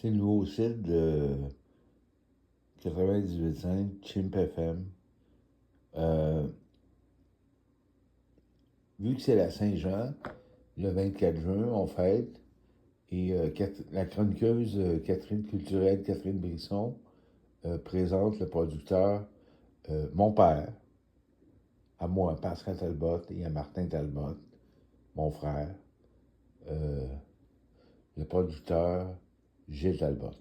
C'est le nouveau site de 98.5 Chimp FM. Euh, Vu que c'est la Saint-Jean, le 24 juin, on fête. Et la chroniqueuse Catherine Culturelle, Catherine Brisson, présente le producteur, mon père, à moi, Pascal Talbot, et à Martin Talbot, mon frère, euh, le producteur Gilles Talbot.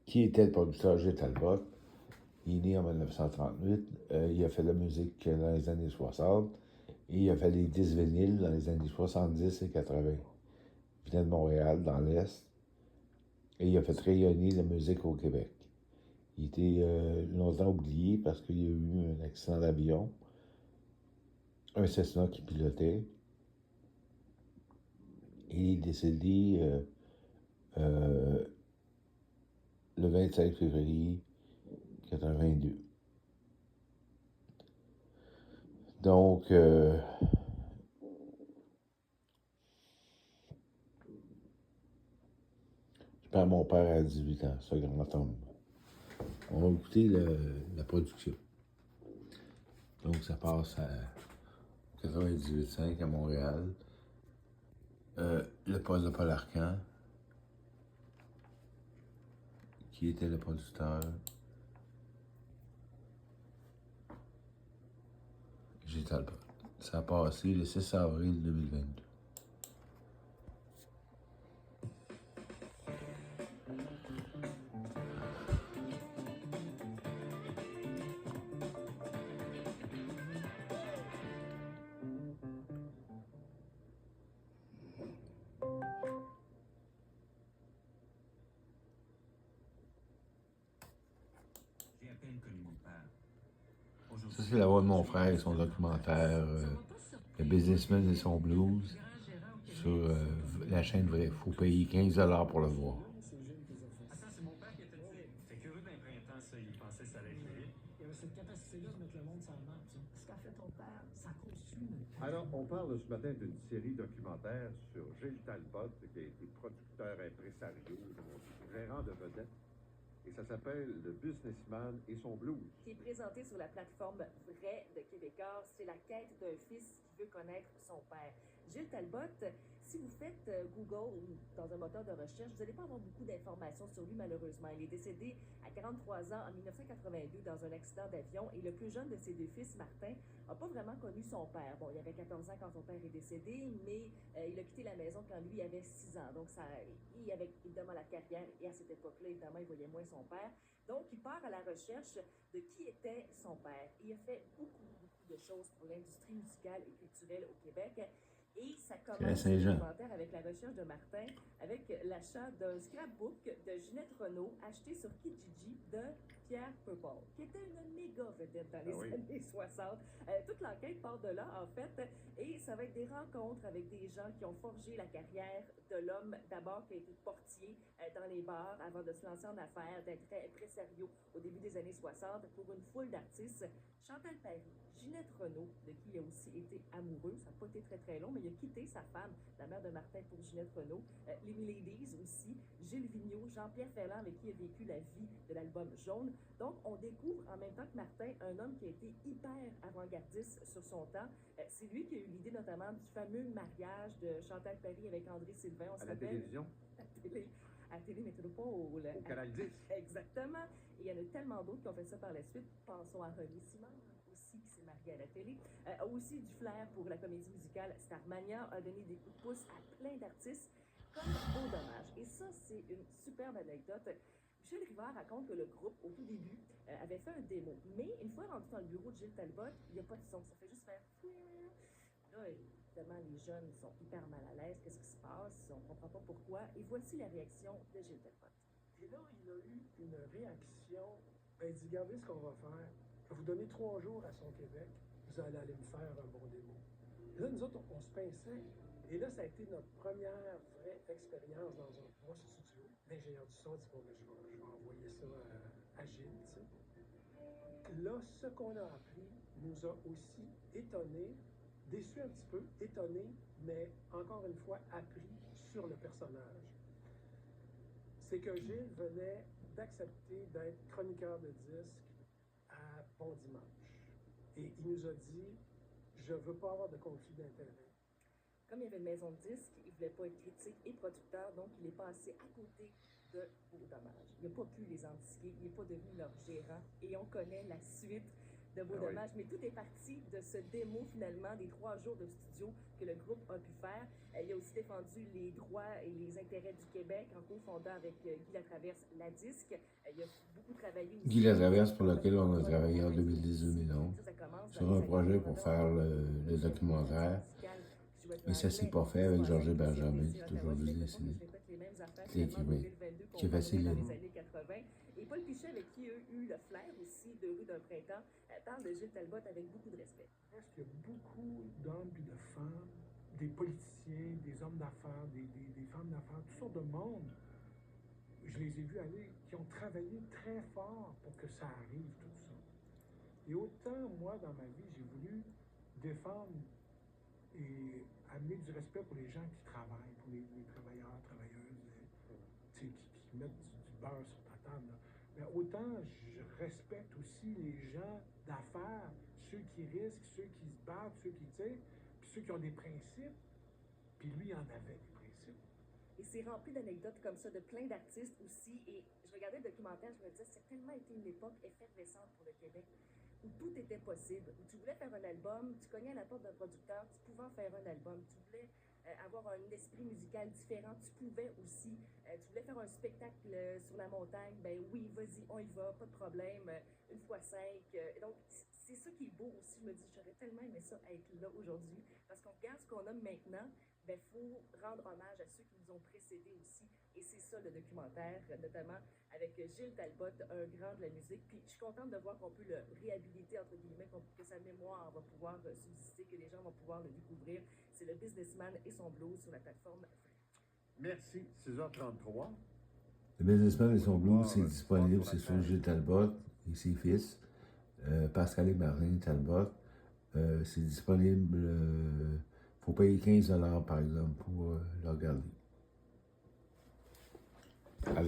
Qui était le producteur Gilles Talbot? Il est né en 1938. Il a fait de la musique dans les années 60. Et il a fait les 10 vinyles dans les années 70 et 80. Il venait de Montréal, dans l'Est. Et il a fait rayonner la musique au Québec. Il était longtemps oublié parce qu'il y a eu un accident d'avion. Un Cessna qui pilotait. Et il est décédé le 25 février 82. Donc, je perds mon père à 18 ans, ce grand homme. On va écouter la production. Donc, ça passe à 98.5 à Montréal. Le poste de Paul Arcand, qui était le producteur. Gilles Talbot. Ça a passé le 6 avril 2022. Ça, c'est la voix de mon frère et son documentaire Le Businessman et son blues sur la chaîne Vrai. Il faut payer 15$ pour le voir. Attends, c'est mon père qui était dit. C'était curieux d'un printemps, ça. Il pensait que ça allait être vite. Il y avait cette capacité-là de mettre le monde sur la map, ça. Ce qu'a fait ton père, ça construit une... Alors, on parle ce matin d'une série documentaire sur Gilles Talbot, qui a été producteur impresario, gérant de vedette. Et ça s'appelle Le Businessman et son blues. Qui est présenté sur la plateforme Vrai de Québécois. C'est la quête d'un fils qui veut connaître son père. Gilles Talbot, si vous faites Google ou dans un moteur de recherche, vous n'allez pas avoir beaucoup d'informations sur lui, malheureusement. Il est décédé à 43 ans en 1982 dans un accident d'avion et le plus jeune de ses deux fils, Martin, n'a pas vraiment connu son père. Bon, il avait 14 ans quand son père est décédé, mais il a quitté la maison quand lui avait 6 ans. Donc, il avait évidemment la carrière et à cette époque-là, évidemment, il voyait moins son père. Donc, il part à la recherche de qui était son père. Il a fait beaucoup de choses pour l'industrie musicale et culturelle au Québec. Et ça commence le documentaire avec la recherche de Martin, avec l'achat d'un scrapbook de Ginette Renault acheté sur Kijiji de Pierre Purple, qui était une méga vedette dans les années 60. Toute l'enquête part de là, en fait, et ça va être des rencontres avec des gens qui ont forgé la carrière de l'homme, d'abord qui a été portier dans les bars avant de se lancer en affaires, d'être impresario au début des années 60 pour une foule d'artistes. Chantal Paris, Ginette Renault, de qui il a aussi été amoureux, ça n'a pas été très très long, mais il a quitté sa femme, la mère de Martin, pour Ginette Renault. Les Miladies aussi, Gilles Vigneault, Jean-Pierre Ferland, avec qui il a vécu la vie de l'album Jaune. Donc, on découvre en même temps que Martin un homme qui a été hyper avant-gardiste sur son temps. C'est lui qui a eu l'idée notamment du fameux mariage de Chantal Paris avec André Sylvain. On à la télévision? À Télémétropole. Au Canal 10. Exactement. Et il y en a tellement d'autres qui ont fait ça par la suite. Pensons à René Simard aussi, qui s'est marié à la télé. A aussi du flair pour la comédie musicale Starmania, a donné des coups de pouce à plein d'artistes, comme Beau Dommage. Et ça, c'est une superbe anecdote. Michel Rivard raconte que le groupe, au tout début, avait fait un démo. Mais une fois rendu dans le bureau de Gilles Talbot, il n'y a pas de son. Ça fait juste faire... Là, évidemment, les jeunes sont hyper mal à l'aise. Qu'est-ce qui se passe? On ne comprend pas pourquoi. Et voici la réaction de Gilles Talbot. Et là, il a eu une réaction. Il dit, regardez ce qu'on va faire. Je vais vous donner 3 jours à son Québec. Vous allez aller me faire un bon démo. Et là, nous autres, on se pinçait. Et là, ça a été notre première vraie expérience dans un gros studio. L'ingénieur du son dit, bon, mais je vais envoyer ça à Gilles, tu sais. Là, ce qu'on a appris nous a aussi étonnés, déçus un petit peu, étonnés, mais encore une fois, appris sur le personnage. c'est que Gilles venait d'accepter d'être chroniqueur de disques à Bon Dimanche. Et il nous a dit, je ne veux pas avoir de conflit d'intérêt. Comme il y avait une maison de disques, il ne voulait pas être critique et producteur, donc il est passé à côté de Beau Dommage. Il n'a pas pu les endiguer, il n'est pas devenu leur gérant et on connaît la suite de Beau Dommage. Mais tout est parti de ce démo finalement des 3 jours de studio que le groupe a pu faire. Il a aussi défendu les droits et les intérêts du Québec en cofondant avec Guy Latraverse la disque. Il a beaucoup travaillé aussi. Guy Latraverse, pour lequel on a travaillé en 2010-2011 sur un projet pour faire le documentaire. Et ça s'est pas fait avec Georges Benjamin, qui est aujourd'hui décédé, qui est écrivain, qui a fait les Et Paul Pichet, avec qui a eu le flair aussi de Rue d'un printemps, parle de Gilles Talbot avec beaucoup de respect. Parce qu'il y a beaucoup d'hommes et de femmes, des politiciens, des hommes d'affaires, des femmes d'affaires, toutes sortes de monde, je les ai vus aller, qui ont travaillé très fort pour que ça arrive, tout ça. Et autant, moi, dans ma vie, j'ai voulu défendre et amener du respect pour les gens qui travaillent, pour les travailleurs, travailleuses, qui mettent du beurre sur ta table. Là. Mais autant je respecte aussi les gens d'affaires, ceux qui risquent, ceux qui se battent, ceux qui tirent, puis ceux qui ont des principes. Puis lui, il en avait des principes. Et c'est rempli d'anecdotes comme ça, de plein d'artistes aussi. Et je regardais le documentaire, je me disais, c'est tellement été une époque effervescente pour le Québec, où tout était possible, où tu voulais faire un album, tu cognais à la porte d'un producteur, tu pouvais en faire un album, tu voulais avoir un esprit musical différent, tu pouvais aussi, tu voulais faire un spectacle sur la montagne, ben oui, vas-y, on y va, pas de problème, 1x5. Donc, c'est ça qui est beau aussi, je me dis, j'aurais tellement aimé ça être là aujourd'hui, parce qu'on regarde ce qu'on a maintenant, ben faut rendre hommage à ceux qui nous ont précédés aussi, et c'est ça le documentaire, notamment avec Gilles Talbot, un grand de la musique. Puis je suis contente de voir qu'on peut le réhabiliter, entre guillemets, que sa mémoire va pouvoir subsister, que les gens vont pouvoir le découvrir. C'est le Businessman et son blues sur la plateforme. Merci. 6h33. Le Businessman et son blues, c'est disponible, c'est sur Gilles Talbot et ses fils, Pascal et Marlène Talbot. C'est disponible, il faut payer 15$ par exemple pour le regarder. À